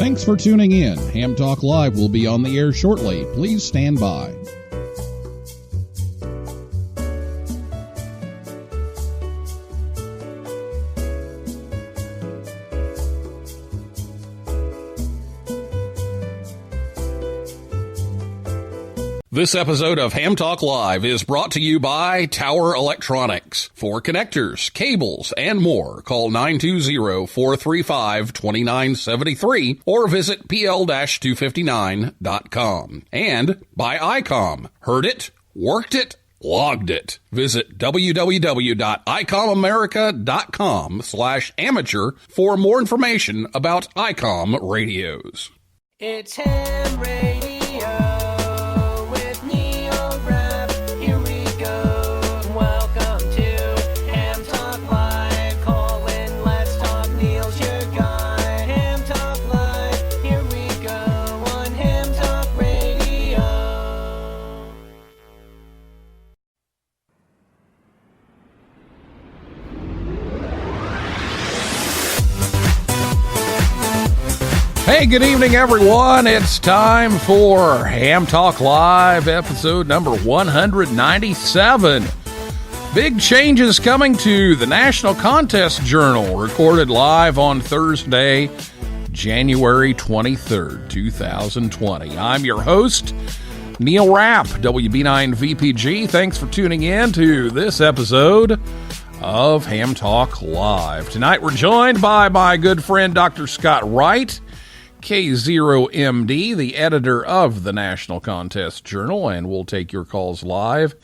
Thanks for tuning in. Ham Talk Live will be on the air shortly. Please stand by. This episode of Ham Talk Live is brought to you by Tower Electronics. For connectors, cables, and more, call 920-435-2973 or visit pl-259.com. And by ICOM. Heard it, worked it, logged it. Visit www.icomamerica.com/amateur for more information about ICOM radios. It's Ham Radio. Hey, good evening, everyone. It's time for Ham Talk Live, episode number 197. Big changes coming to the National Contest Journal, recorded live on Thursday, January 23rd, 2020. I'm your host, Neil Rapp, WB9VPG. Thanks for tuning in to this episode of Ham Talk Live. Tonight, we're joined by my good friend, Dr. Scott Wright, K0MD, the editor of the National Contest Journal, and we'll take your calls live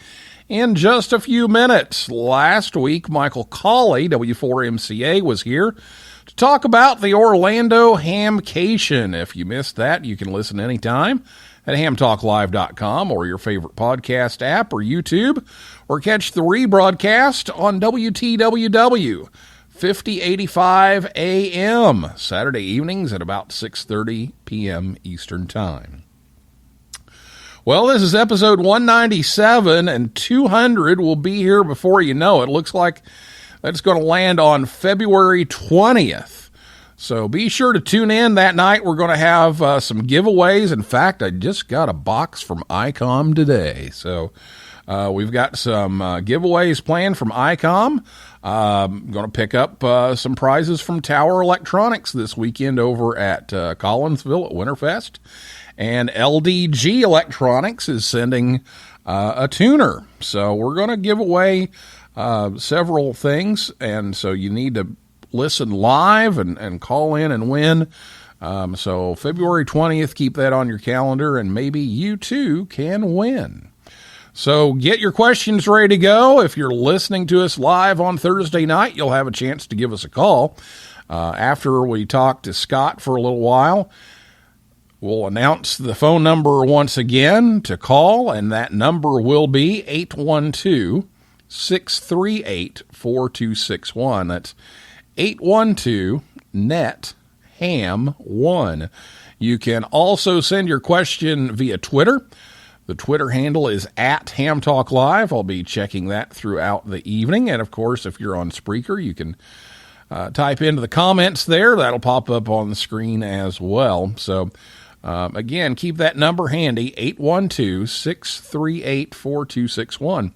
in just a few minutes. Last week, Michael Cawley, W4MCA, was here to talk about the Orlando Hamcation. If you missed that, you can listen anytime at hamtalklive.com or your favorite podcast app or YouTube, or catch the rebroadcast on WTWW 5085 AM, Saturday evenings at about 6:30 p.m. Eastern Time. Well, this is episode 197, and 200 will be here before you know it. Looks like that's going to land on February 20th. So be sure to tune in that night. We're going to have some giveaways. In fact, I just got a box from ICOM today. So we've got some giveaways planned from ICOM. Going to pick up some prizes from Tower Electronics this weekend over at Collinsville at Winterfest. And LDG Electronics is sending a tuner. So we're going to give away several things. And so you need to listen live and call in and win. So February 20th, keep that on your calendar, and maybe you too can win. So get your questions ready to go. If you're listening to us live on Thursday night, you'll have a chance to give us a call. After we talk to Scott for a little while, we'll announce the phone number once again to call, and that number will be 812-638-4261. That's 812-NET-HAM1. You can also send your question via Twitter. The Twitter handle is at Ham Talk Live. I'll be checking that throughout the evening. And, of course, if you're on Spreaker, you can type into the comments there. That'll pop up on the screen as well. So, again, keep that number handy, 812-638-4261,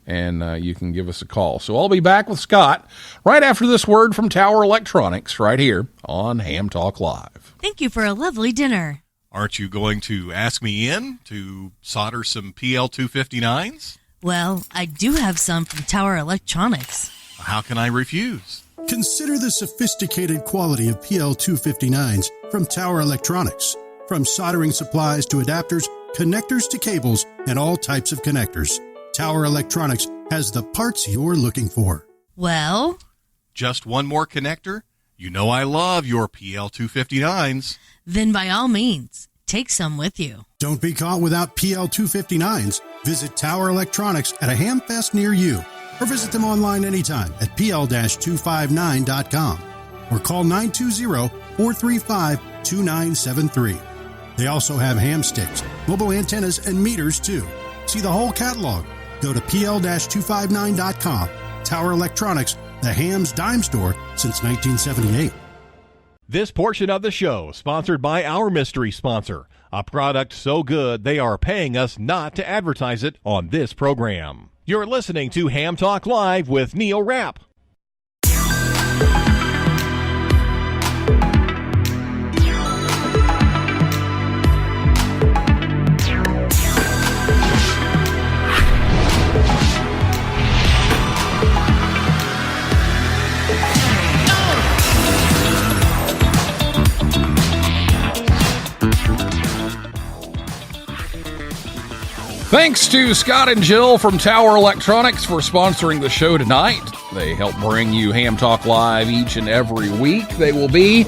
and you can give us a call. So I'll be back with Scott right after this word from Tower Electronics right here on Ham Talk Live. Thank you for a lovely dinner. Aren't you going to ask me in to solder some PL259s? Well, I do have some from Tower Electronics. How can I refuse? Consider the sophisticated quality of PL259s from Tower Electronics. From soldering supplies to adapters, connectors to cables, and all types of connectors, Tower Electronics has the parts you're looking for. Well? Just one more connector? You know I love your PL259s. Then by all means, take some with you. Don't be caught without PL259s. Visit Tower Electronics at a Hamfest near you, or visit them online anytime at pl-259.com, or call 920-435-2973. They also have ham sticks, mobile antennas, and meters too. See the whole catalog. Go to pl-259.com. Tower Electronics, the ham's dime store since 1978. This portion of the show sponsored by our mystery sponsor, a product so good they are paying us not to advertise it on this program. You're listening to Ham Talk Live with Neil Rapp. Thanks to Scott and Jill from Tower Electronics for sponsoring the show tonight. They help bring you Ham Talk Live each and every week. They will be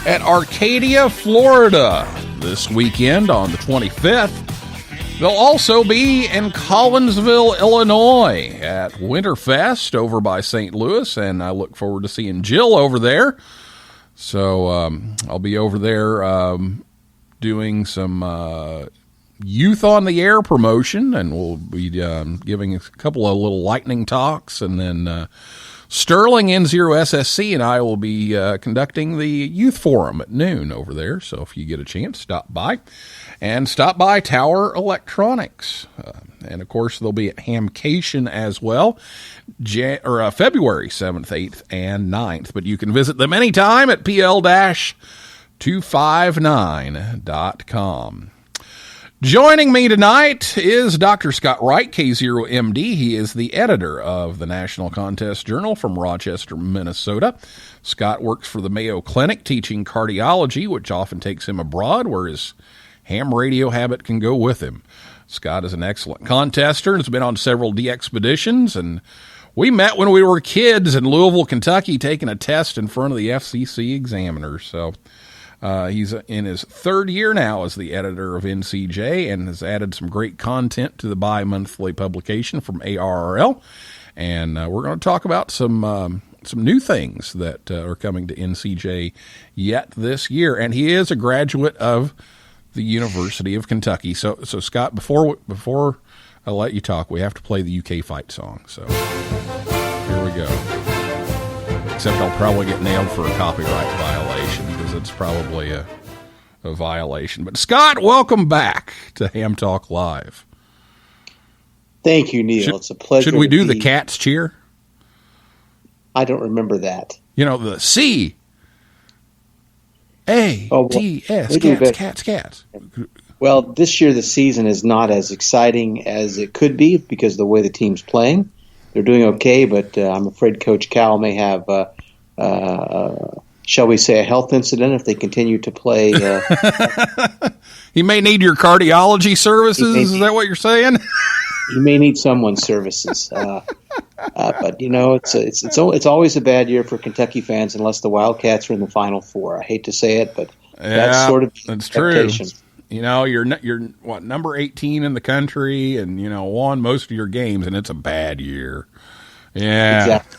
at Arcadia, Florida this weekend on the 25th. They'll also be in Collinsville, Illinois at Winterfest over by St. Louis, and I look forward to seeing Jill over there. So I'll be over there doing some Youth on the Air promotion, and we'll be giving a couple of little lightning talks, and then Sterling N0SSC and I will be conducting the youth forum at noon over there. So if you get a chance, stop by, and stop by Tower Electronics. And of course, they'll be at Hamcation as well, February 7th, 8th, and 9th. But you can visit them anytime at pl-259.com. Joining me tonight is Dr. Scott Wright, K0MD. He is the editor of the National Contest Journal from Rochester, Minnesota. Scott works for the Mayo Clinic teaching cardiology, which often takes him abroad, where his ham radio habit can go with him. Scott is an excellent contester and has been on several DXpeditions, and we met when we were kids in Louisville, Kentucky, taking a test in front of the FCC examiners. So he's in his third year now as the editor of NCJ and has added some great content to the bi-monthly publication from ARRL. And we're going to talk about some new things that are coming to NCJ yet this year. And he is a graduate of the University of Kentucky. So Scott, before I let you talk, we have to play the UK fight song. So here we go. Except I'll probably get nailed for a copyright violation because it's probably a violation. But Scott, welcome back to Ham Talk Live. Thank you, Neil. It's a pleasure. Should we do the Cats cheer? I don't remember that. You know, the C-A-T-S, cats. Well, this year the season is not as exciting as it could be because of the way the team's playing. They're doing okay, but I'm afraid Coach Cal may have, shall we say, a health incident if they continue to play. He may need your cardiology services. Is that what you're saying? He may need someone's services. But, you know, it's always a bad year for Kentucky fans unless the Wildcats are in the Final Four. I hate to say it, but that's sort of the expectation. True. You know, you're what, number 18 in the country, and won most of your games, and it's a bad year. Yeah, exactly.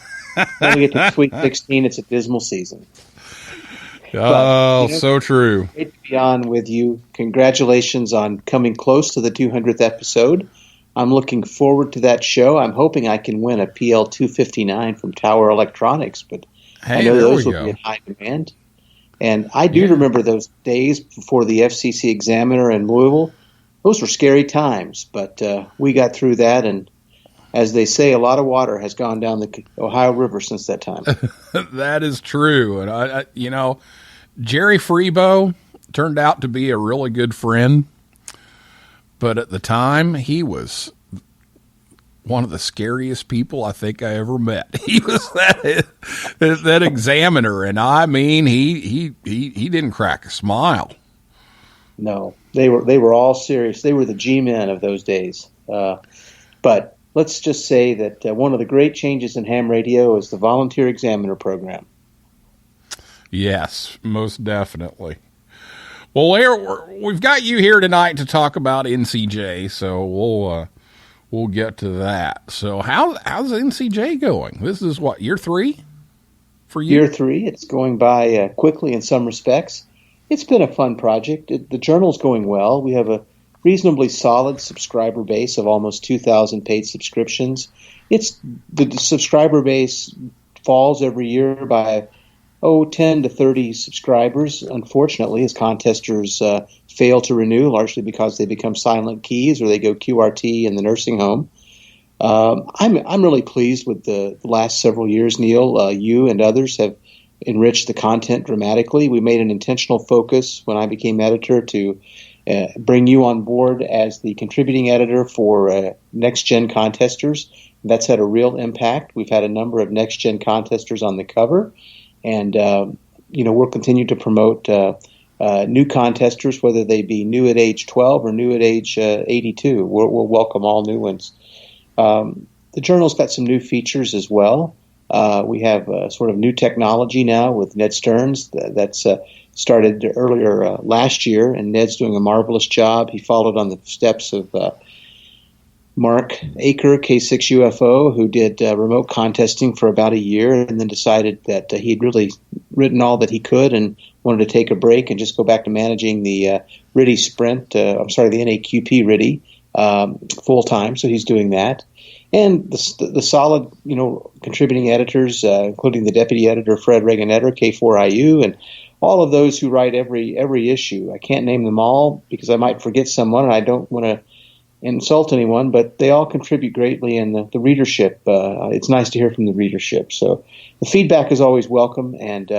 When we get to Sweet 16, it's a dismal season. Oh, but, so true. Great to be on with you. Congratulations on coming close to the 200th episode. I'm looking forward to that show. I'm hoping I can win a PL 259 from Tower Electronics, but I know those will be in high demand. And I do remember those days before the FCC examiner in Louisville. Those were scary times, but we got through that. And as they say, a lot of water has gone down the Ohio River since that time. That is true. And, Jerry Freebo turned out to be a really good friend. But at the time, he was one of the scariest people I think I ever met. He was that examiner, and I mean, he didn't crack a smile. No, they were all serious. They were the G-men of those days. But let's just say that one of the great changes in ham radio is the volunteer examiner program. Yes, most definitely. Well, we've got you here tonight to talk about NCJ, so we'll get to that. So how's NCJ going? This is what, year 3 for you? Year 3. It's going by quickly in some respects. It's been a fun project. The journal's going well. We have a reasonably solid subscriber base of almost 2,000 paid subscriptions. The subscriber base falls every year by 10 to 30 subscribers, unfortunately, as contesters fail to renew, largely because they become silent keys or they go QRT in the nursing home. I'm really pleased with the last several years, Neil. You and others have enriched the content dramatically. We made an intentional focus when I became editor to bring you on board as the contributing editor for Next Gen Contesters. That's had a real impact. We've had a number of Next Gen Contesters on the cover, and we'll continue to promote new contesters, whether they be new at age 12 or new at age 82. We'll welcome all new ones. The journal's got some new features as well. We have sort of new technology now with Ned Stearns that's started earlier last year, and Ned's doing a marvelous job. He followed on the steps of Mark Aker, K6 UFO, who did remote contesting for about a year and then decided that he'd really written all that he could and wanted to take a break and just go back to managing the RTTY Sprint, the NAQP RTTY full time. So he's doing that. And the solid, contributing editors, including the deputy editor, Fred Reganetter, K4IU, and all of those who write every issue. I can't name them all because I might forget someone, and I don't want to insult anyone, but they all contribute greatly in the readership. It's nice to hear from the readership. So the feedback is always welcome, and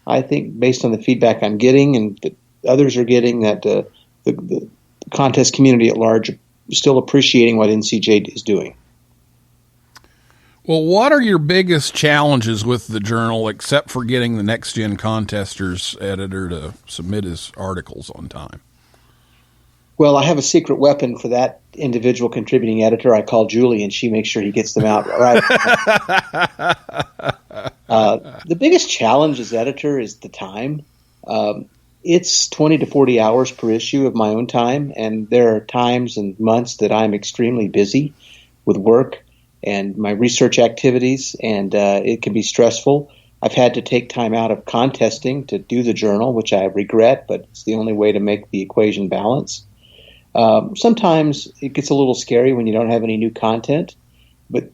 I think based on the feedback I'm getting and that others are getting, that the contest community at large is still appreciating what NCJ is doing. Well, what are your biggest challenges with the journal, except for getting the Next Gen Contesters editor to submit his articles on time? Well, I have a secret weapon for that individual contributing editor. I call Julie, and she makes sure he gets them out right. The biggest challenge as editor is the time. It's 20 to 40 hours per issue of my own time, and there are times and months that I'm extremely busy with work and my research activities, and it can be stressful. I've had to take time out of contesting to do the journal, which I regret, but it's the only way to make the equation balance. Sometimes it gets a little scary when you don't have any new content, but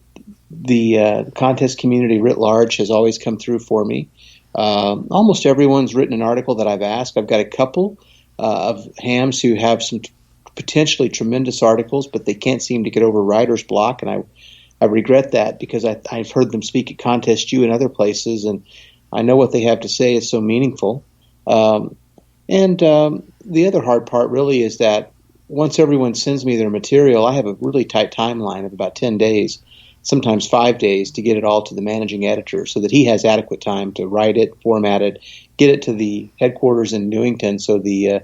the contest community writ large has always come through for me. Almost everyone's written an article that I've asked. I've got a couple of hams who have some potentially tremendous articles, but they can't seem to get over writer's block, and I regret that because I've heard them speak at Contest U and other places, and I know what they have to say is so meaningful. And the other hard part really is that once everyone sends me their material, I have a really tight timeline of about 10 days, sometimes 5 days, to get it all to the managing editor so that he has adequate time to write it, format it, get it to the headquarters in Newington so the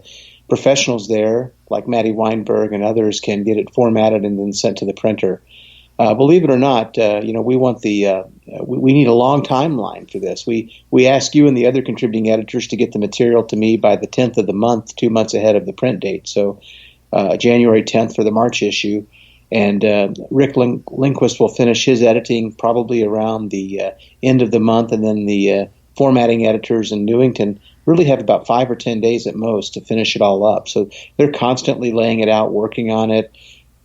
professionals there, like Maddie Weinberg and others, can get it formatted and then sent to the printer. Believe it or not, we want we need a long timeline for this. We ask you and the other contributing editors to get the material to me by the 10th of the month, 2 months ahead of the print date. So January 10th for the March issue. And Rick Lindquist will finish his editing probably around the end of the month, and then the formatting editors in Newington really have about 5 or 10 days at most to finish it all up. So they're constantly laying it out, working on it.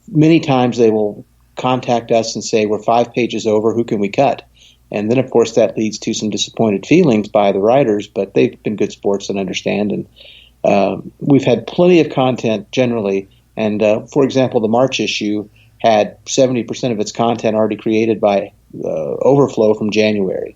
Many times they will contact us and say, we're 5 pages over, who can we cut? And then, of course, that leads to some disappointed feelings by the writers, but they've been good sports and understand. And we've had plenty of content generally. And, for example, the March issue had 70% of its content already created by overflow from January.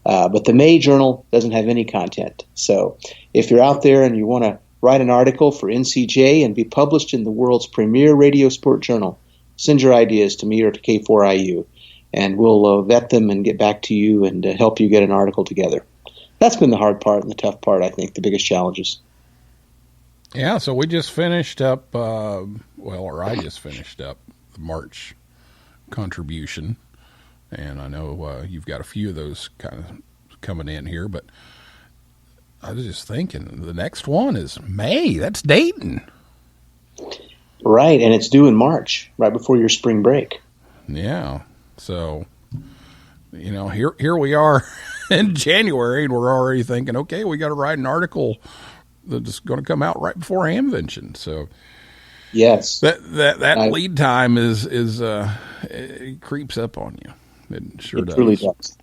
But the May journal doesn't have any content. So if you're out there and you want to write an article for NCJ and be published in the world's premier radio sport journal, send your ideas to me or to K4IU, and we'll vet them and get back to you and help you get an article together. That's been the hard part and the tough part, I think, the biggest challenges. Yeah, so we just finished up, or I just finished up the March contribution, and I know you've got a few of those kind of coming in here, but I was just thinking the next one is May. That's Dayton. Right, and it's due in March, right before your spring break. Yeah, so, here we are in January, and we're already thinking, okay, we got to write an article that's going to come out right before Hamvention. So, yes, that lead time is it creeps up on you. It sure does. Really does.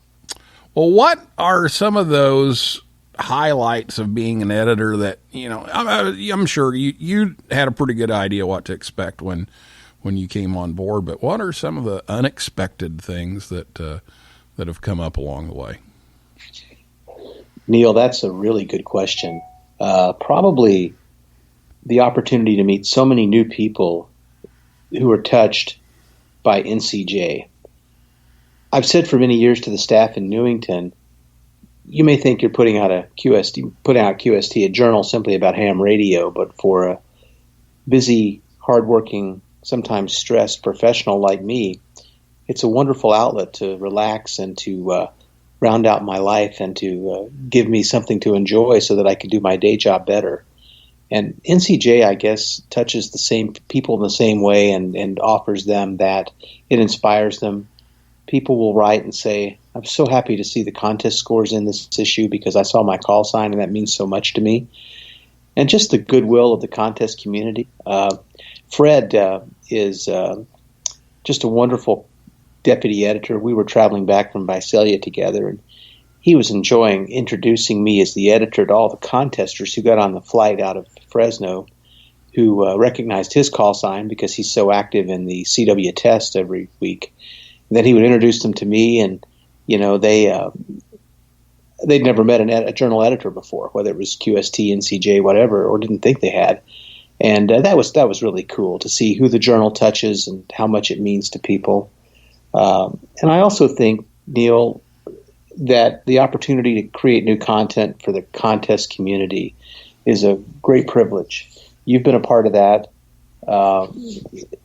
Well, what are some of those highlights of being an editor that, I'm sure you had a pretty good idea what to expect when you came on board, but what are some of the unexpected things that have come up along the way? Neil, that's a really good question. Probably the opportunity to meet so many new people who are touched by NCJ. I've said for many years to the staff in Newington, you may think you're putting out QST, a journal simply about ham radio, but for a busy, hardworking, sometimes stressed professional like me, it's a wonderful outlet to relax and to round out my life and to give me something to enjoy so that I can do my day job better. And NCJ, I guess, touches the same people in the same way and offers them that. It inspires them. People will write and say, I'm so happy to see the contest scores in this issue because I saw my call sign and that means so much to me. And just the goodwill of the contest community. Fred is just a wonderful deputy editor. We were traveling back from Visalia together, and he was enjoying introducing me as the editor to all the contesters who got on the flight out of Fresno, who recognized his call sign because he's so active in the CW test every week. And then he would introduce them to me, and they'd never met a journal editor before, whether it was QST, NCJ, whatever, or didn't think they had. And that was really cool to see who the journal touches and how much it means to people. And I also think, Neil, that the opportunity to create new content for the contest community is a great privilege. You've been a part of that.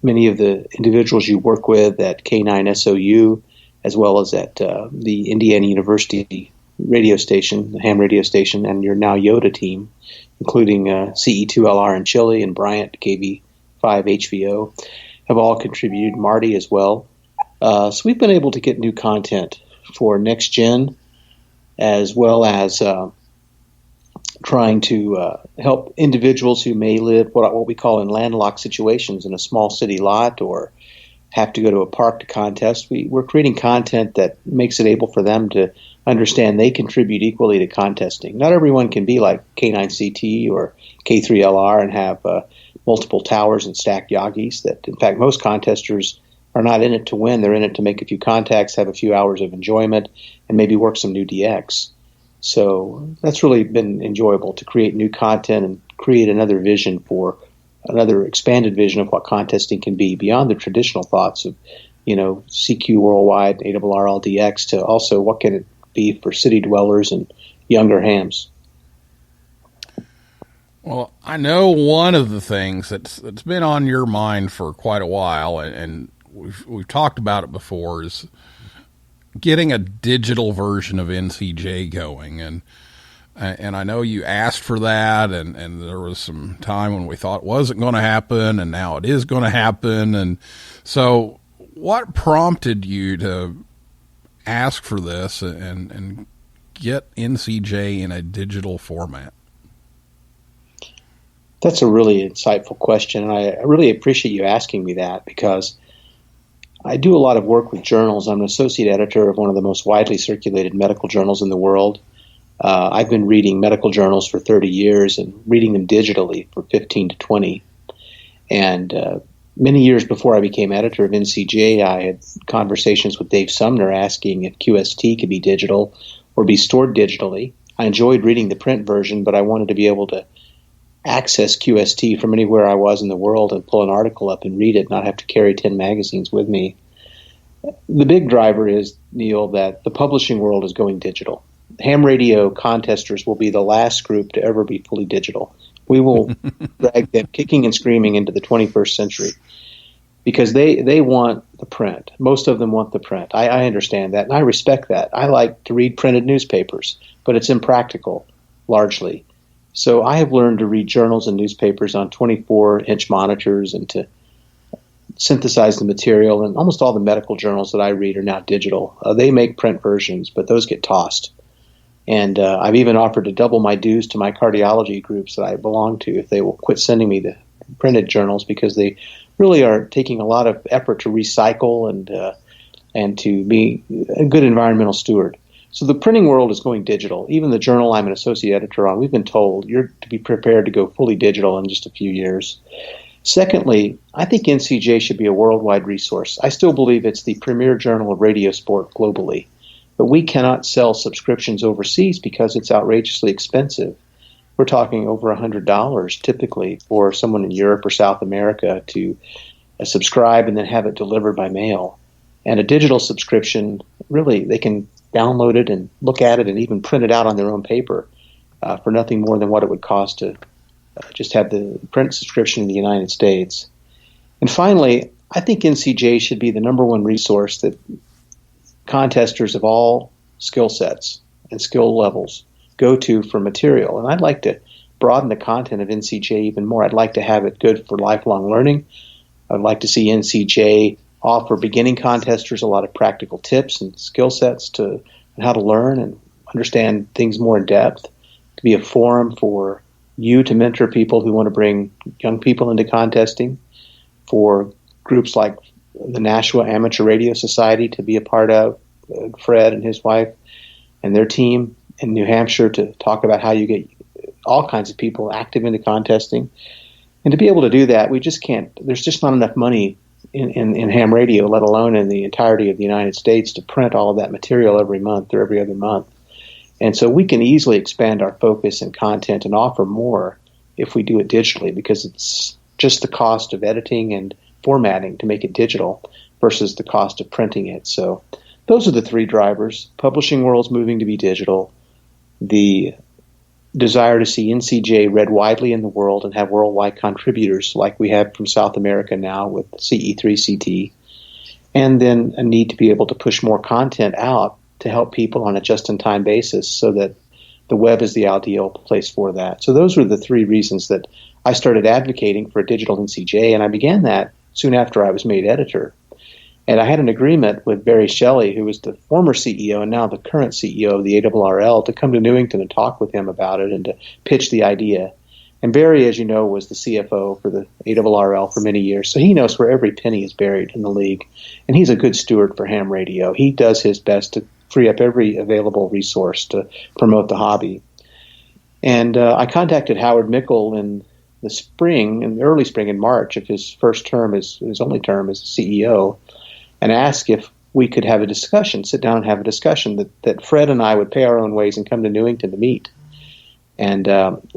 Many of the individuals you work with at K9SOU, as well as at the Indiana University radio station, the ham radio station, and your now Yoda team, including CE2LR in Chile and Bryant KB5HVO, have all contributed, Marty as well. So we've been able to get new content for Next Gen, as well as trying to help individuals who may live what we call in landlocked situations in a small city lot or have to go to a park to contest. We're creating content that makes it able for them to understand they contribute equally to contesting. Not everyone can be like K9CT or K3LR and have multiple towers and stacked Yagis. That, in fact, most contesters are not in it to win. They're in it to make a few contacts, have a few hours of enjoyment, and maybe work some new DX. So that's really been enjoyable to create new content and create another expanded vision of what contesting can be beyond the traditional thoughts of, CQ Worldwide, ARRLDX, to also what can it be for city dwellers and younger hams. Well, I know one of the things that's been on your mind for quite a while, and we've talked about it before, is getting a digital version of NCJ going. And I know you asked for that, and there was some time when we thought it wasn't going to happen, and now it is going to happen. And so what prompted you to ask for this and get NCJ in a digital format? That's a really insightful question, and I really appreciate you asking me that because I do a lot of work with journals. I'm an associate editor of one of the most widely circulated medical journals in the world. I've been reading medical journals for 30 years and reading them digitally for 15 to 20. And many years before I became editor of NCJ, I had conversations with Dave Sumner asking if QST could be digital or be stored digitally. I enjoyed reading the print version, but I wanted to be able to access QST from anywhere I was in the world and pull an article up and read it, not have to carry 10 magazines with me. The big driver is, Neil, that the publishing world is going digital. Ham radio contesters will be the last group to ever be fully digital. We will drag them kicking and screaming into the 21st century because they want the print. Most of them want the print. I understand that, and I respect that. I like to read printed newspapers, but it's impractical, largely. So I have learned to read journals and newspapers on 24-inch monitors and to synthesize the material. And almost all the medical journals that I read are now digital. They make print versions, but those get tossed. And I've even offered to double my dues to my cardiology groups that I belong to if they will quit sending me the printed journals, because they really are taking a lot of effort to recycle and to be a good environmental steward. So the printing world is going digital. Even the journal I'm an associate editor on, we've been told you're to be prepared to go fully digital in just a few years. Secondly, I think NCJ should be a worldwide resource. I still believe it's the premier journal of radio sport globally, but we cannot sell subscriptions overseas because it's outrageously expensive. We're talking over $100 typically for someone in Europe or South America to subscribe and then have it delivered by mail. And a digital subscription, really, they can download it and look at it and even print it out on their own paper for nothing more than what it would cost to just have the print subscription in the United States. And finally, I think NCJ should be the number one resource that contesters of all skill sets and skill levels go to for material. And I'd like to broaden the content of NCJ even more. I'd like to have it good for lifelong learning. I'd like to see NCJ offer beginning contesters a lot of practical tips and skill sets to how to learn and understand things more in depth, to be a forum for you to mentor people who want to bring young people into contesting, for groups like the Nashua Amateur Radio Society to be a part of, Fred and his wife and their team in New Hampshire to talk about how you get all kinds of people active into contesting. And to be able to do that, we just can't, there's just not enough money in ham radio, let alone in the entirety of the United States, to print all of that material every month or every other month. And so we can easily expand our focus and content and offer more if we do it digitally, because it's just the cost of editing and formatting to make it digital versus the cost of printing it. So those are the three drivers. Publishing world's moving to be digital. The desire to see NCJ read widely in the world and have worldwide contributors like we have from South America now with CE3CT, and then a need to be able to push more content out to help people on a just-in-time basis so that the web is the ideal place for that. So those were the three reasons that I started advocating for a digital NCJ, and I began that soon after I was made editor. And I had an agreement with Barry Shelley, who was the former CEO and now the current CEO of the ARRL, to come to Newington and talk with him about it and to pitch the idea. And Barry, as you know, was the CFO for the ARRL for many years, so he knows where every penny is buried in the league. And he's a good steward for ham radio. He does his best to free up every available resource to promote the hobby. And I contacted Howard Mickle in the early spring in March of his first term, his only term as CEO, and asked if we could have a discussion, sit down and have a discussion, that Fred and I would pay our own ways and come to Newington to meet. And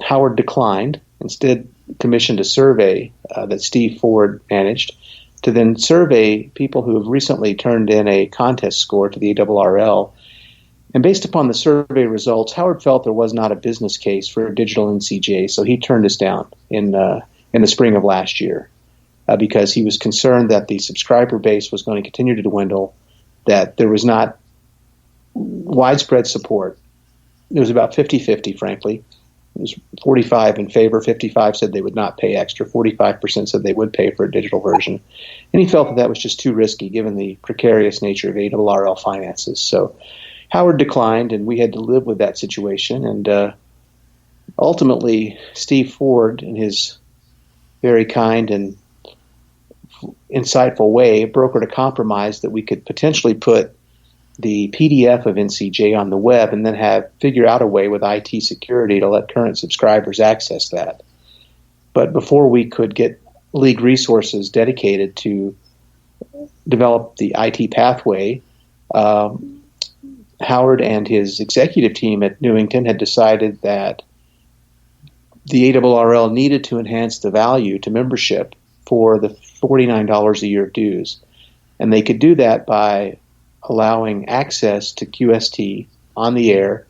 Howard declined, instead commissioned a survey that Steve Ford managed to then survey people who have recently turned in a contest score to the ARRL. And based upon the survey results, Howard felt there was not a business case for a digital NCJ, so he turned us down in the spring of last year. Because he was concerned that the subscriber base was going to continue to dwindle, that there was not widespread support. It was about 50-50, frankly. It was 45 in favor, 55 said they would not pay extra, 45% said they would pay for a digital version. And he felt that was just too risky given the precarious nature of ARRL finances. So Howard declined, and we had to live with that situation. And ultimately, Steve Ford, in his very kind and insightful way, brokered a compromise that we could potentially put the PDF of NCJ on the web and then figure out a way with IT security to let current subscribers access that. But before we could get league resources dedicated to develop the IT pathway, Howard and his executive team at Newington had decided that the ARRL needed to enhance the value to membership for the $49 a year of dues. And they could do that by allowing access to QST on the air,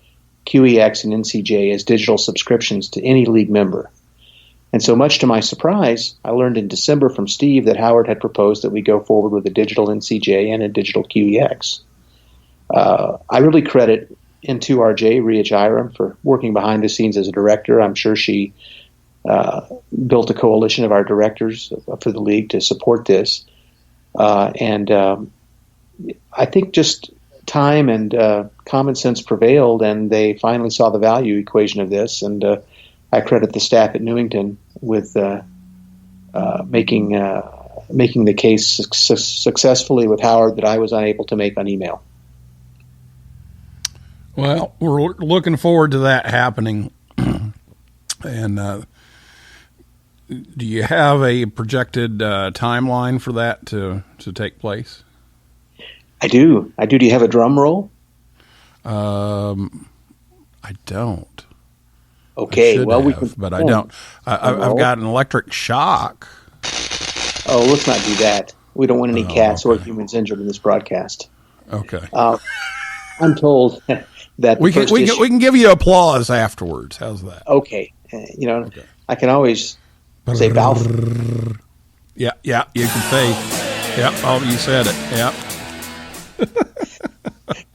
QEX, and NCJ as digital subscriptions to any league member. And so much to my surprise, I learned in December from Steve that Howard had proposed that we go forward with a digital NCJ and a digital QEX. I really credit N2RJ, Rhea Jairam, for working behind the scenes as a director. I'm sure she built a coalition of our directors for the league to support this. And I think just time and common sense prevailed, and they finally saw the value equation of this. And I credit the staff at Newington with making the case successfully with Howard that I was unable to make on email. Well, we're looking forward to that happening. And do you have a projected timeline for that to take place? I do. Do you have a drum roll? I don't. Okay, well, we can. But I don't. I've got an electric shock. Oh, let's not do that. We don't want any cats or humans injured in this broadcast. Okay. I'm told that we can give you applause afterwards. How's that? Okay. I can always say Balfour. Yeah, you can say, yeah, oh, you said it, yeah.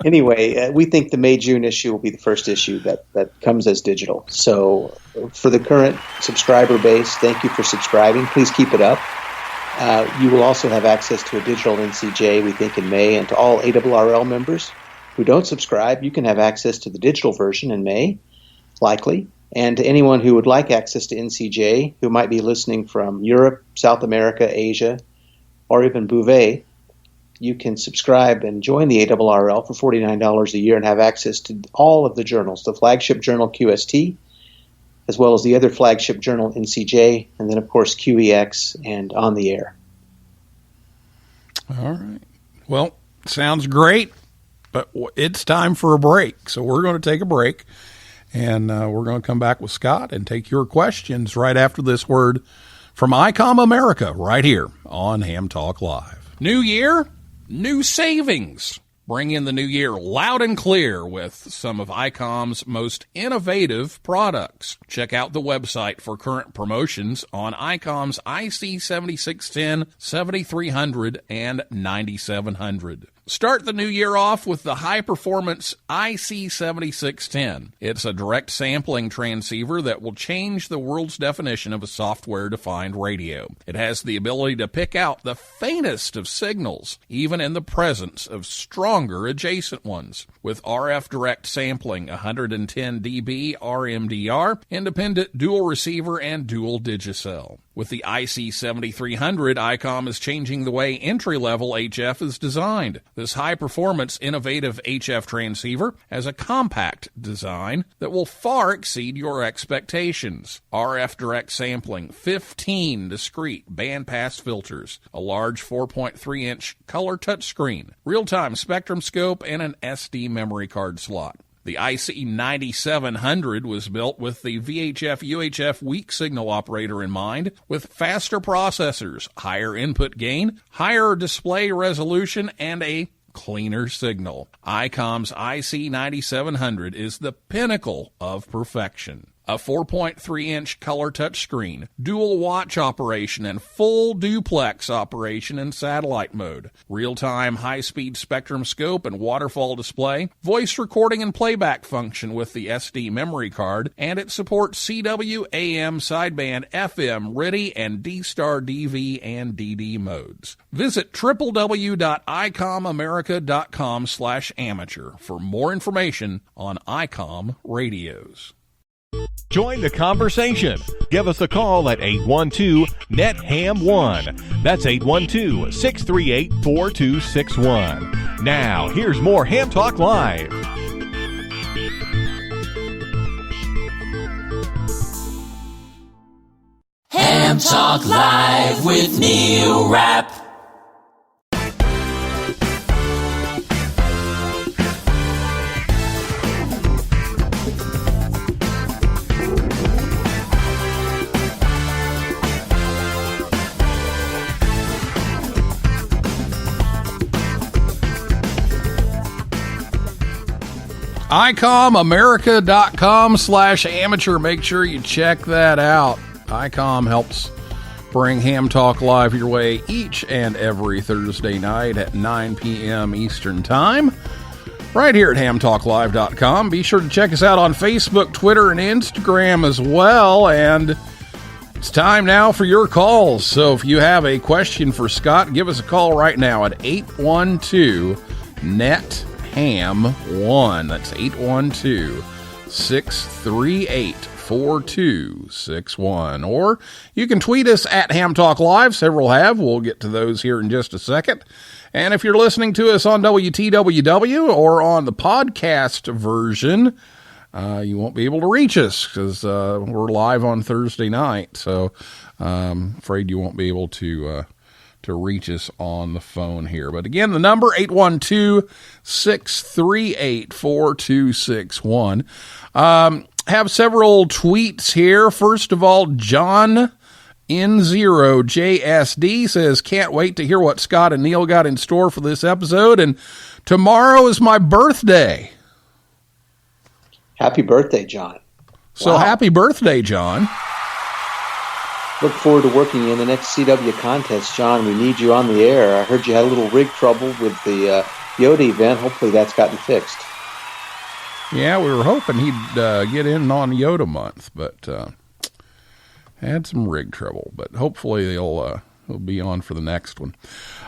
Anyway, we think the May-June issue will be the first issue that comes as digital. So for the current subscriber base, thank you for subscribing. Please keep it up. You will also have access to a digital NCJ, we think, in May, and to all ARRL members who don't subscribe, you can have access to the digital version in May, likely. And to anyone who would like access to NCJ, who might be listening from Europe, South America, Asia, or even Bouvet, you can subscribe and join the ARRL for $49 a year and have access to all of the journals, the flagship journal QST, as well as the other flagship journal NCJ, and then, of course, QEX and On the Air. All right. Well, sounds great, but it's time for a break. So we're going to take a break, and we're going to come back with Scott and take your questions right after this word from ICOM America right here on Ham Talk Live. New year, new savings. Bring in the new year loud and clear with some of ICOM's most innovative products. Check out the website for current promotions on ICOM's IC 7610, 7300, and 9700. Start the new year off with the high-performance IC 7610. It's a direct sampling transceiver that will change the world's definition of a software-defined radio. It has the ability to pick out the faintest of signals, even in the presence of stronger adjacent ones. With RF direct sampling, 110 dB RMDR, independent dual receiver, and dual digicell. With the IC 7300, ICOM is changing the way entry-level HF is designed. This high-performance, innovative HF transceiver has a compact design that will far exceed your expectations. RF direct sampling, 15 discrete bandpass filters, a large 4.3-inch color touchscreen, real-time spectrum scope, and an SD memory card slot. The IC 9700 was built with the VHF-UHF weak signal operator in mind, with faster processors, higher input gain, higher display resolution, and a cleaner signal. ICOM's IC 9700 is the pinnacle of perfection. A 4.3-inch color touchscreen, dual watch operation, and full duplex operation in satellite mode. Real-time high-speed spectrum scope and waterfall display. Voice recording and playback function with the SD memory card. And it supports CW, AM, sideband, FM, RTTY, and D-Star DV and DD modes. Visit www.icomamerica.com/amateur for more information on ICOM radios. Join the conversation. Give us a call at 812-NET-HAM1. That's 812-638-4261. Now, here's more Ham Talk Live. Ham Talk Live with Neil Rapp. ICOMAmerica.com/amateur. Make sure you check that out. ICOM helps bring Ham Talk Live your way each and every Thursday night at 9 p.m. Eastern Time, right here at hamtalklive.com. Be sure to check us out on Facebook, Twitter, and Instagram as well. And it's time now for your calls. So if you have a question for Scott, give us a call right now at 812-NET-HAM1. That's 812-638-4261. Or you can tweet us at Ham Talk Live. Several have. We'll get to those here in just a second. And if you're listening to us on WTWW or on the podcast version, you won't be able to reach us because we're live on Thursday night. So afraid you won't be able to reach us on the phone here. But again, the number 812-638-4261. Have several tweets here. First of all, John N0JSD says, can't wait to hear what Scott and Neil got in store for this episode. And tomorrow is my birthday. Happy birthday, John. So happy birthday, John. Look forward to working in the next CW contest, John. We need you on the air. I heard you had a little rig trouble with the Yoda event. Hopefully that's gotten fixed. Yeah, we were hoping he'd get in on Yoda month, but had some rig trouble. But hopefully he'll be on for the next one.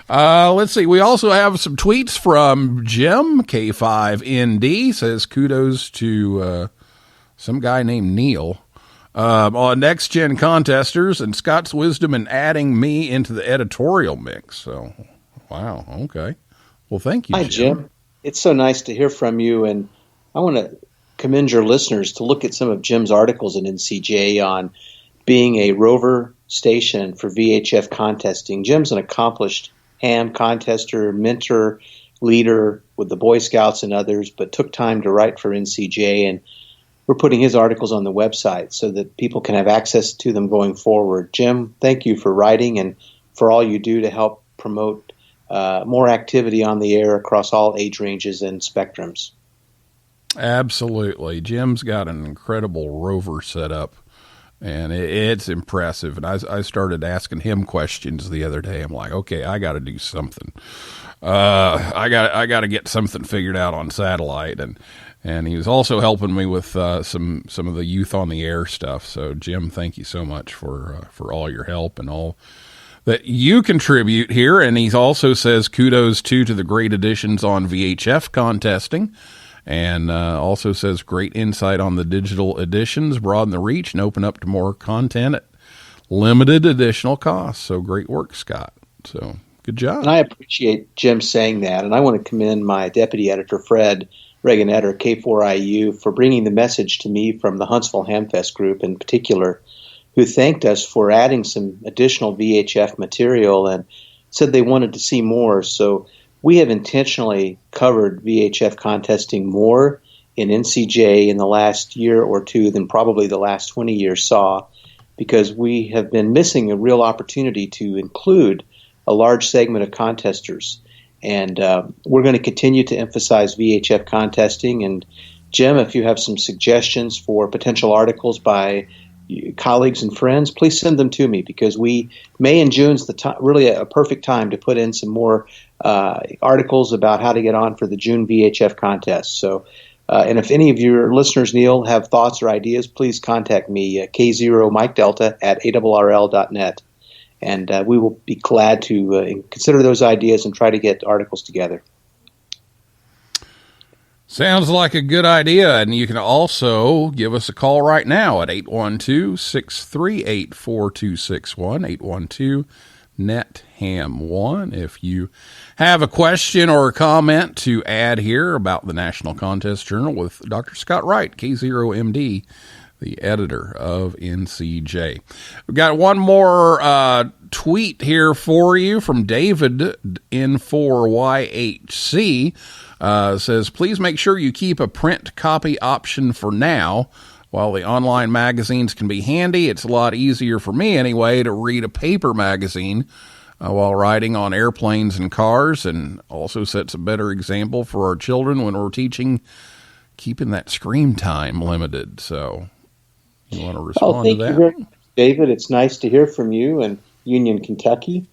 Let's see. We also have some tweets from Jim K5ND. Says kudos to some guy named Neil. On Next Gen Contesters and Scott's wisdom in adding me into the editorial mix. So, wow. Okay. Well, thank you, Hi, Jim. It's so nice to hear from you. And I want to commend your listeners to look at some of Jim's articles in NCJ on being a rover station for VHF contesting. Jim's an accomplished ham contester, mentor, leader with the Boy Scouts and others, but took time to write for NCJ, and we're putting his articles on the website so that people can have access to them going forward. Jim, thank you for writing and for all you do to help promote more activity on the air across all age ranges and spectrums. Absolutely. Jim's got an incredible rover setup, and it's impressive. And I started asking him questions the other day. I'm like, okay, I got to do something. I got to get something figured out on satellite, and he was also helping me with some of the Youth on the Air stuff. So, Jim, thank you so much for all your help and all that you contribute here. And he also says kudos to the great additions on VHF contesting, and also says great insight on the digital editions, broaden the reach, and open up to more content at limited additional costs. So, great work, Scott. So, good job. And I appreciate Jim saying that, and I want to commend my deputy editor, Fred Reganetter, K4IU, for bringing the message to me from the Huntsville Hamfest group in particular, who thanked us for adding some additional VHF material and said they wanted to see more. So we have intentionally covered VHF contesting more in NCJ in the last year or two than probably the last 20 years saw, because we have been missing a real opportunity to include a large segment of contesters. And we're going to continue to emphasize VHF contesting. And Jim, if you have some suggestions for potential articles by colleagues and friends, please send them to me, because May and June's really a perfect time to put in some more articles about how to get on for the June VHF contest. So, and if any of your listeners, Neil, have thoughts or ideas, please contact me, K0 Mike Delta at ARRL.net. And we will be glad to consider those ideas and try to get articles together. Sounds like a good idea. And you can also give us a call right now at 812-638-4261, 812-NET-HAM1. If you have a question or a comment to add here about the National Contest Journal with Dr. Scott Wright, K0MD, the editor of NCJ. We've got one more tweet here for you from David N4YHC. Says, please make sure you keep a print copy option for now. While the online magazines can be handy, it's a lot easier for me anyway to read a paper magazine while riding on airplanes and cars, and also sets a better example for our children when we're teaching keeping that screen time limited. So you want to respond to that? Thank you very much, David. It's nice to hear from you in Union, Kentucky.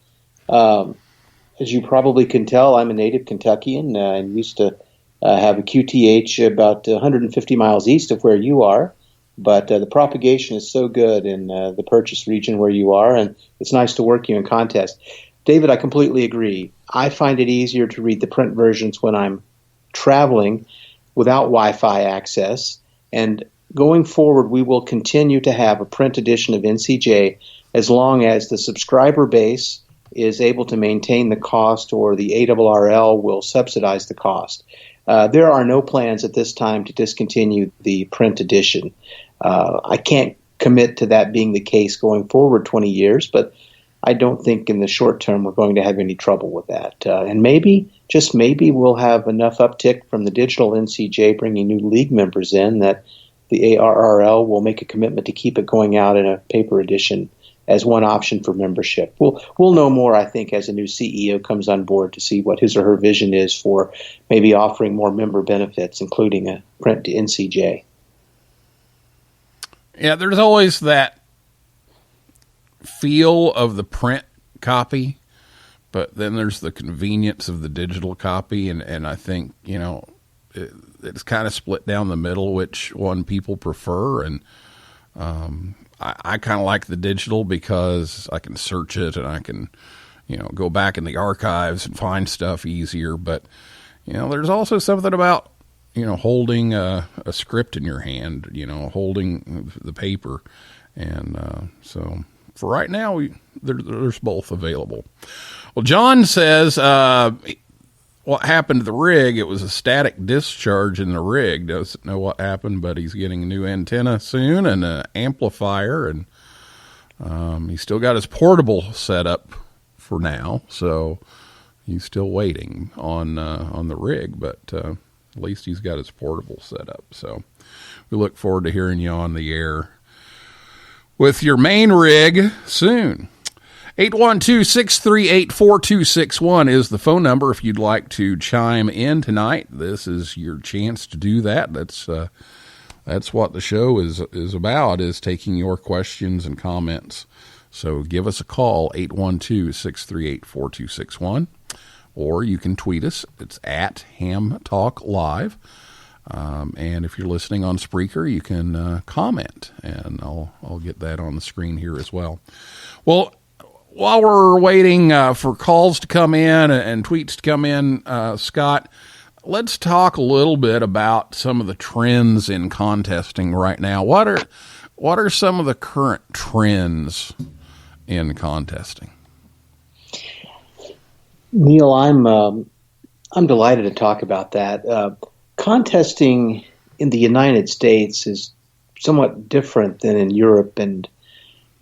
As you probably can tell, I'm a native Kentuckian and used to have a QTH about 150 miles east of where you are. But the propagation is so good in the Purchase region where you are, and it's nice to work you in contest. David, I completely agree. I find it easier to read the print versions when I'm traveling without Wi-Fi access. And going forward, we will continue to have a print edition of NCJ as long as the subscriber base is able to maintain the cost, or the ARRL will subsidize the cost. There are no plans at this time to discontinue the print edition. I can't commit to that being the case going forward 20 years, but I don't think in the short term we're going to have any trouble with that. And maybe, just maybe, we'll have enough uptick from the digital NCJ bringing new league members in that the ARRL will make a commitment to keep it going out in a paper edition as one option for membership. We'll know more, I think, as a new CEO comes on board to see what his or her vision is for maybe offering more member benefits, including a print to NCJ. Yeah, there's always that feel of the print copy, but then there's the convenience of the digital copy, and I think, it's kind of split down the middle which one people prefer, and I kind of like the digital because I can search it and I can, go back in the archives and find stuff easier, but, there's also something about holding a script in your hand, holding the paper. And so for right now, there's both available. Well, John says what happened to the rig, it was a static discharge in the rig. Doesn't know what happened, but he's getting a new antenna soon and an amplifier. And he's still got his portable set up for now. So he's still waiting on the rig, but at least he's got his portable set up. So we look forward to hearing you on the air with your main rig soon. 812-638-4261 is the phone number if you'd like to chime in tonight. This is your chance to do that. That's what the show is about, is taking your questions and comments. So give us a call, 812-638-4261. Or you can tweet us. It's at Ham Talk Live. And if you're listening on Spreaker, you can comment, and I'll get that on the screen here as well. Well, while we're waiting for calls to come in and tweets to come in, Scott, let's talk a little bit about some of the trends in contesting right now. What are some of the current trends in contesting? Neil, I'm delighted to talk about that. Contesting in the United States is somewhat different than in Europe in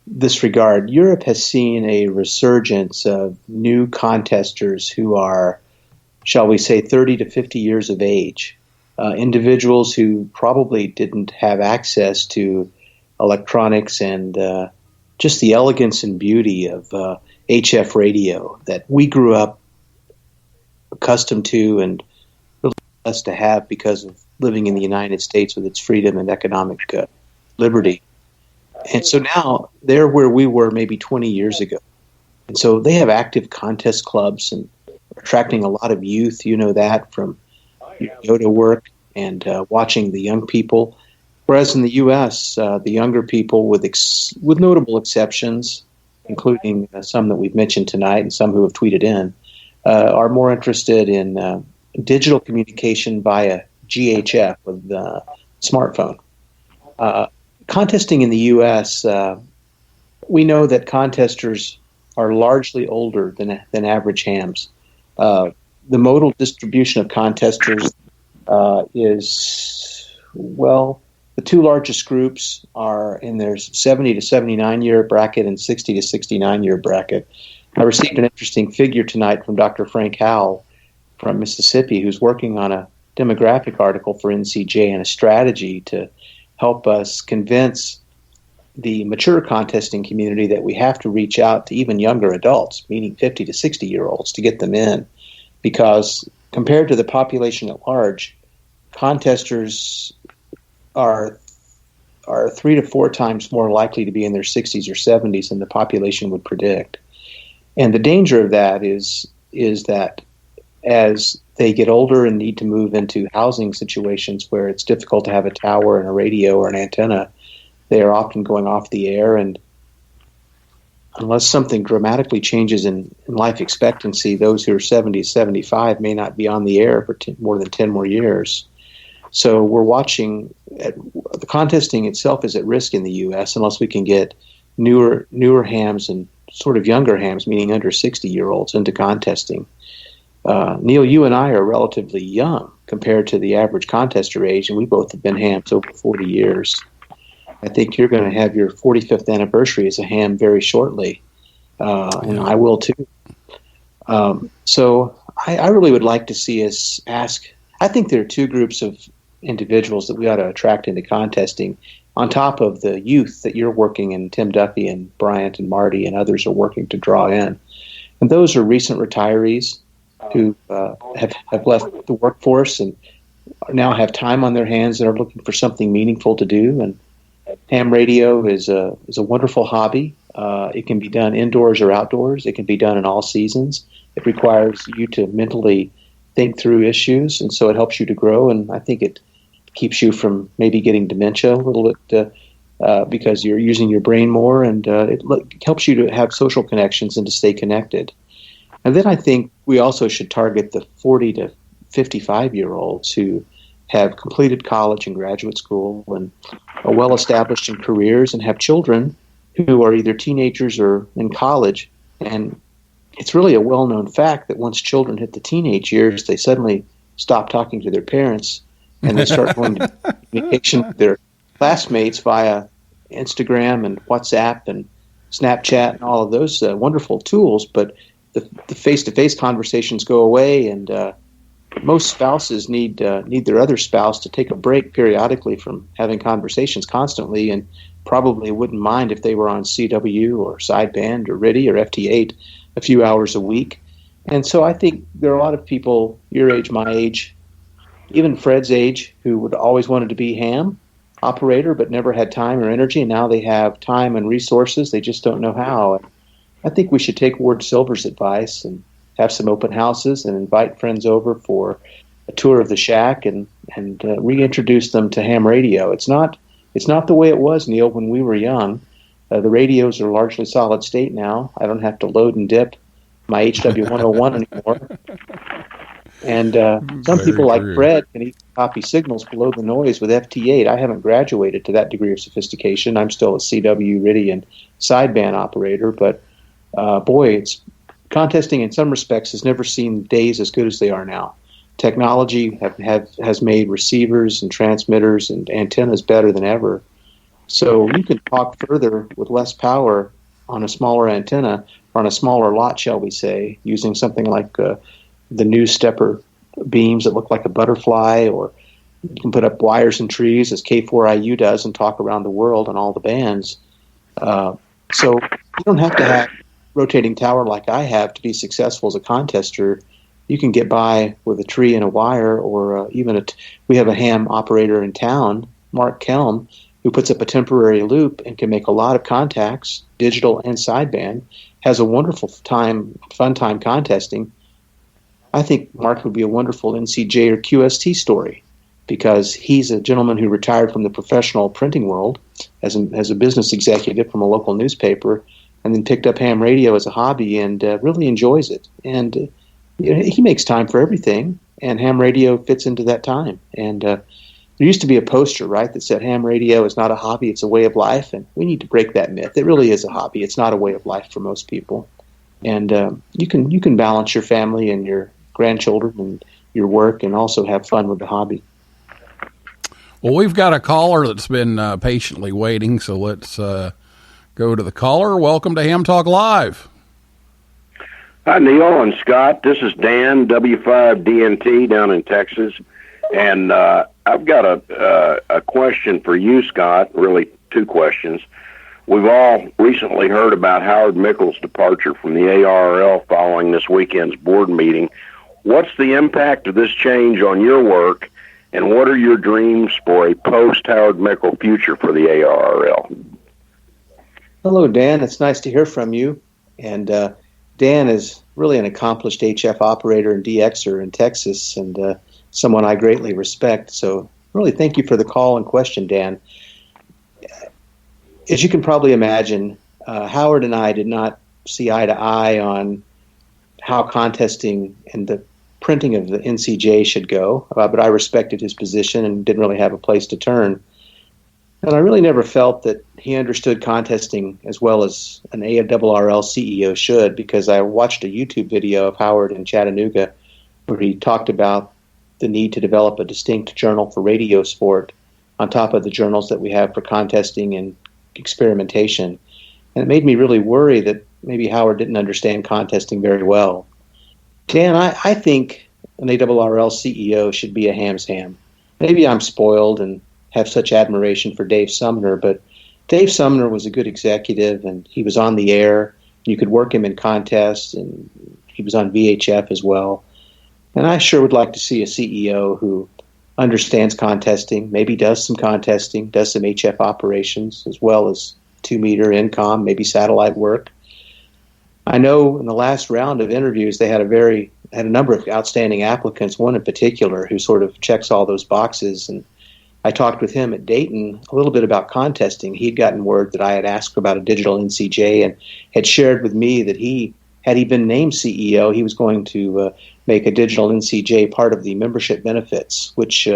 this regard. Europe has seen a resurgence of new contesters who are, shall we say, 30 to 50 years of age, individuals who probably didn't have access to electronics and just the elegance and beauty of HF radio that we grew up accustomed to and really blessed to have because of living in the United States with its freedom and economic liberty. And so now they're where we were maybe 20 years ago. And so they have active contest clubs and attracting a lot of youth. You know that from Yoda work and watching the young people. Whereas in the U.S., the younger people, with notable exceptions, including some that we've mentioned tonight and some who have tweeted in, are more interested in digital communication via GHF with smartphone. Contesting in the U.S., we know that contesters are largely older than average hams. The modal distribution of contesters is, well, the two largest groups are in their 70 to 79 year bracket and 60 to 69 year bracket. I received an interesting figure tonight from Dr. Frank Howell from Mississippi, who's working on a demographic article for NCJ and a strategy to help us convince the mature contesting community that we have to reach out to even younger adults, meaning 50 to 60-year-olds, to get them in. Because compared to the population at large, contesters are 3 to 4 times more likely to be in their 60s or 70s than the population would predict. And the danger of that is that as they get older and need to move into housing situations where it's difficult to have a tower and a radio or an antenna, they are often going off the air, and unless something dramatically changes in life expectancy, those who are 70, 75 may not be on the air for more than 10 more years. So we're watching the contesting itself is at risk in the U.S. unless we can get newer hams and sort of younger hams, meaning under 60-year-olds, into contesting. Neil, you and I are relatively young compared to the average contester age, and we both have been hams over 40 years. I think you're going to have your 45th anniversary as a ham very shortly, and I will too. So I really would like to see us ask. I think there are two groups of individuals that we ought to attract into contesting, on top of the youth that you're working, and Tim Duffy and Bryant and Marty and others are working to draw in. And those are recent retirees who have left the workforce and now have time on their hands and are looking for something meaningful to do. And ham radio is a wonderful hobby. It can be done indoors or outdoors. It can be done in all seasons. It requires you to mentally think through issues, and so it helps you to grow. And I think it keeps you from maybe getting dementia a little bit because you're using your brain more, and it helps you to have social connections and to stay connected. And then I think we also should target the 40 to 55-year-olds who have completed college and graduate school and are well established in careers and have children who are either teenagers or in college. And it's really a well-known fact that once children hit the teenage years, they suddenly stop talking to their parents and they start going to communication with their classmates via Instagram and WhatsApp and Snapchat and all of those wonderful tools. But the face-to-face conversations go away, and most spouses need their other spouse to take a break periodically from having conversations constantly, and probably wouldn't mind if they were on CW or sideband or RTTY or FT8 a few hours a week. And so I think there are a lot of people your age, my age, even Fred's age, who would always wanted to be ham operator but never had time or energy, and now they have time and resources. They just don't know how. And I think we should take Ward Silver's advice and have some open houses and invite friends over for a tour of the shack and reintroduce them to ham radio. It's not the way it was, Neil, when we were young. The radios are largely solid state now. I don't have to load and dip my HW101 anymore. And some people like Fred can even copy signals below the noise with FT8. I haven't graduated to that degree of sophistication. I'm still a CW, RTTY, and sideband operator. But it's contesting in some respects has never seen days as good as they are now. Technology has made receivers and transmitters and antennas better than ever. So you can talk further with less power on a smaller antenna or on a smaller lot, shall we say, using something like the new stepper beams that look like a butterfly, or you can put up wires and trees as K4IU does and talk around the world on all the bands. So you don't have to have rotating tower like I have to be successful as a contester. You can get by with a tree and a wire, or we have a ham operator in town, Mark Kelm, who puts up a temporary loop and can make a lot of contacts, digital and sideband, has a wonderful fun time contesting. I think Mark would be a wonderful NCJ or QST story, because he's a gentleman who retired from the professional printing world as a business executive from a local newspaper, and then picked up ham radio as a hobby and really enjoys it. And he makes time for everything, and ham radio fits into that time. And there used to be a poster, right, that said ham radio is not a hobby, it's a way of life, and we need to break that myth. It really is a hobby. It's not a way of life for most people. And you can balance your family and your grandchildren and your work and also have fun with the hobby. Well, we've got a caller that's been patiently waiting, so let's go to the caller. Welcome to Ham Talk Live. Hi, Neil and Scott. This is Dan, W5DNT down in Texas. And I've got a question for you, Scott, really two questions. We've all recently heard about Howard Mickle's departure from the ARRL following this weekend's board meeting. What's the impact of this change on your work, and what are your dreams for a post-Howard Mickle future for the ARRL? Hello, Dan. It's nice to hear from you. And Dan is really an accomplished HF operator and DXer in Texas, and someone I greatly respect. So really thank you for the call and question, Dan. As you can probably imagine, Howard and I did not see eye to eye on how contesting and the printing of the NCJ should go, but I respected his position and didn't really have a place to turn. And I really never felt that he understood contesting as well as an ARRL CEO should, because I watched a YouTube video of Howard in Chattanooga where he talked about the need to develop a distinct journal for radio sport on top of the journals that we have for contesting and experimentation. And it made me really worry that maybe Howard didn't understand contesting very well. Dan, I think an ARRL CEO should be a ham's ham. Maybe I'm spoiled and have such admiration for Dave Sumner, but Dave Sumner was a good executive, and he was on the air. You could work him in contests, and he was on VHF as well. And I sure would like to see a CEO who understands contesting, maybe does some contesting, does some HF operations, as well as 2-meter INCOM, maybe satellite work. I know in the last round of interviews they had a number of outstanding applicants, one in particular who sort of checks all those boxes. And I talked with him at Dayton a little bit about contesting. He'd gotten word that I had asked about a digital NCJ and had shared with me that had he been named CEO, he was going to make a digital NCJ part of the membership benefits, which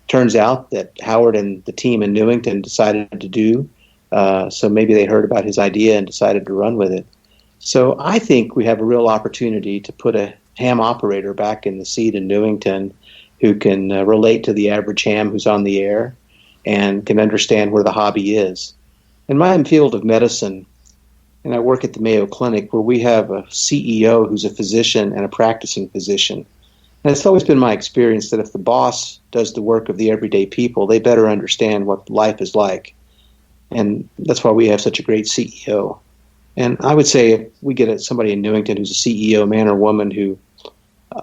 turns out that Howard and the team in Newington decided to do. So maybe they heard about his idea and decided to run with it. So I think we have a real opportunity to put a ham operator back in the seat in Newington who can relate to the average ham who's on the air and can understand where the hobby is. In my field of medicine, and I work at the Mayo Clinic, where we have a CEO who's a physician and a practicing physician. And it's always been my experience that if the boss does the work of the everyday people, they better understand what life is like. And that's why we have such a great CEO. And I would say if we get somebody in Newington who's a CEO, man or woman, who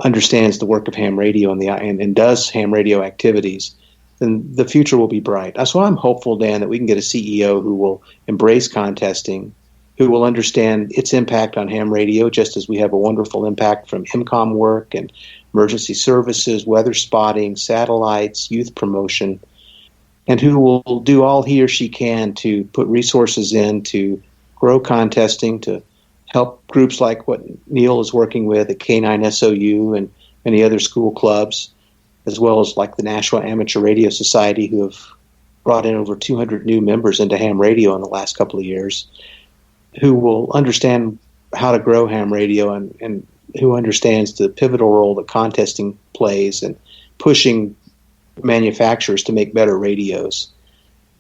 understands the work of ham radio and does ham radio activities, then the future will be bright. So I'm hopeful, Dan, that we can get a CEO who will embrace contesting, who will understand its impact on ham radio, just as we have a wonderful impact from IMCOM work and emergency services, weather spotting, satellites, youth promotion, and who will do all he or she can to put resources in to grow contesting, to help groups like what Neil is working with at K9SOU and many other school clubs, as well as like the National Amateur Radio Society, who have brought in over 200 new members into ham radio in the last couple of years, who will understand how to grow ham radio and who understands the pivotal role that contesting plays and pushing manufacturers to make better radios.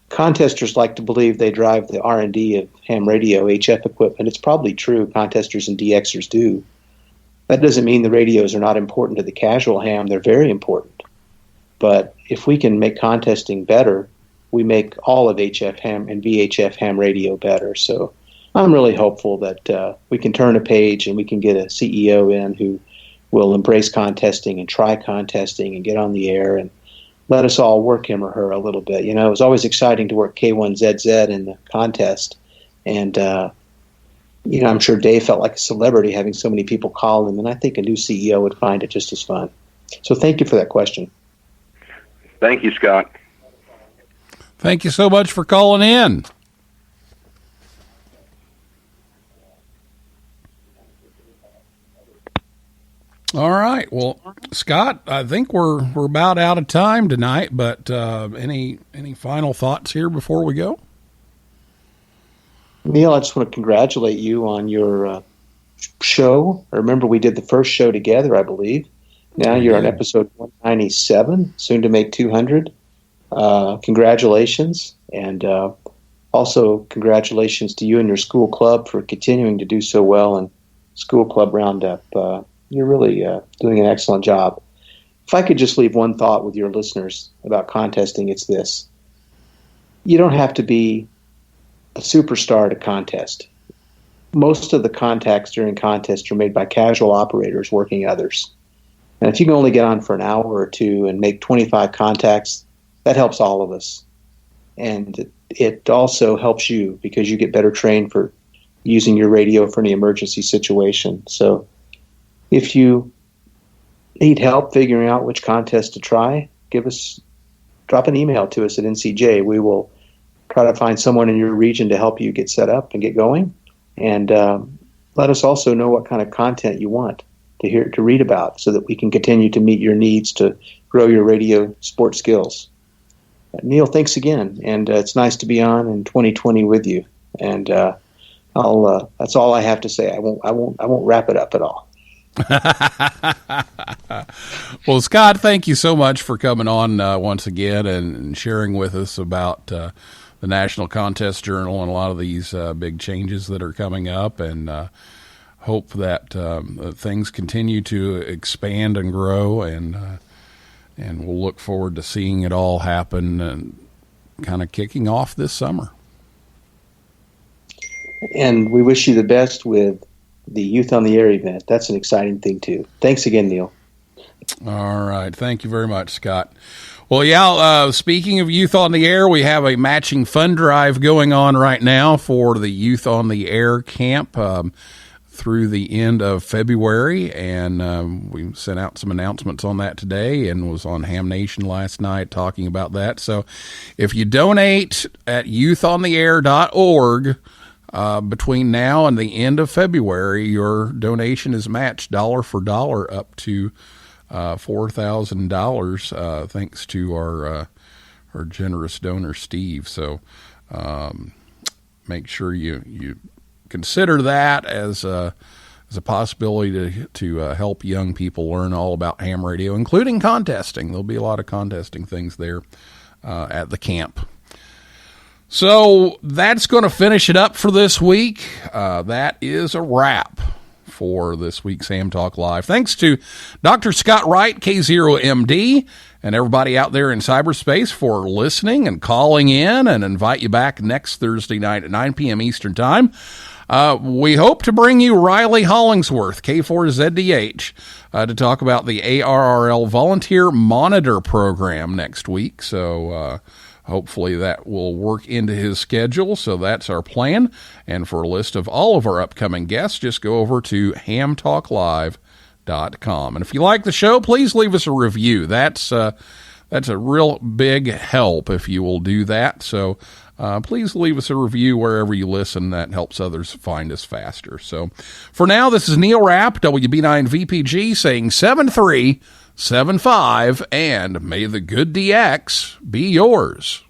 Contesters like to believe they drive the R&D of ham radio HF equipment. It's probably true. Contesters and DXers do. That doesn't mean the radios are not important to the casual ham. They're very important. But if we can make contesting better, we make all of HF ham and VHF ham radio better. So I'm really hopeful that we can turn a page and we can get a CEO in who will embrace contesting and try contesting and get on the air and let us all work him or her a little bit. You know, it was always exciting to work K1ZZ in the contest. And, you know, I'm sure Dave felt like a celebrity having so many people call him, and I think a new CEO would find it just as fun. So thank you for that question. Thank you, Scott. Thank you so much for calling in. All right. Well, Scott, I think we're about out of time tonight, but any final thoughts here before we go? Neil, I just want to congratulate you on your show. I remember we did the first show together, I believe. Now you're on episode 197, soon to make 200. Congratulations. And also congratulations to you and your school club for continuing to do so well in School Club Roundup. You're really doing an excellent job. If I could just leave one thought with your listeners about contesting, it's this. You don't have to be a superstar to contest. Most of the contacts during contests are made by casual operators working others. And if you can only get on for an hour or two and make 25 contacts, that helps all of us. And it also helps you because you get better trained for using your radio for any emergency situation. So if you need help figuring out which contest to try, drop an email to us at NCJ. We will try to find someone in your region to help you get set up and get going. And let us also know what kind of content you want to read about so that we can continue to meet your needs to grow your radio sport skills. Neil, thanks again, and it's nice to be on in 2020 with you. And that's all I have to say. I won't wrap it up at all. Well, Scott, thank you so much for coming on once again and sharing with us about the National Contest Journal and a lot of these big changes that are coming up, and hope that things continue to expand and grow, and we'll look forward to seeing it all happen and kind of kicking off this summer. And we wish you the best with the Youth on the Air event. That's an exciting thing, too. Thanks again, Neil. All right. Thank you very much, Scott. Well, yeah, speaking of Youth on the Air, we have a matching fund drive going on right now for the Youth on the Air camp through the end of February, and we sent out some announcements on that today and was on Ham Nation last night talking about that. So if you donate at youthontheair.org between now and the end of February, your donation is matched dollar for dollar up to $4,000, thanks to our generous donor, Steve. So make sure you consider that as a possibility to help young people learn all about ham radio, including contesting. There'll be a lot of contesting things there at the camp. So that's going to finish it up for this week. That is a wrap for this week's Ham Talk Live. Thanks to Dr. Scott Wright, K0MD, and everybody out there in cyberspace for listening and calling in, and invite you back next Thursday night at 9 p.m. Eastern Time. We hope to bring you Riley Hollingsworth, K4ZDH, to talk about the ARRL Volunteer Monitor Program next week. So hopefully that will work into his schedule. So that's our plan. And for a list of all of our upcoming guests, just go over to hamtalklive.com. And if you like the show, please leave us a review. That's a real big help if you will do that. So please leave us a review wherever you listen. That helps others find us faster. So for now, this is Neil Rapp, WB9VPG, saying 7375, and may the good DX be yours.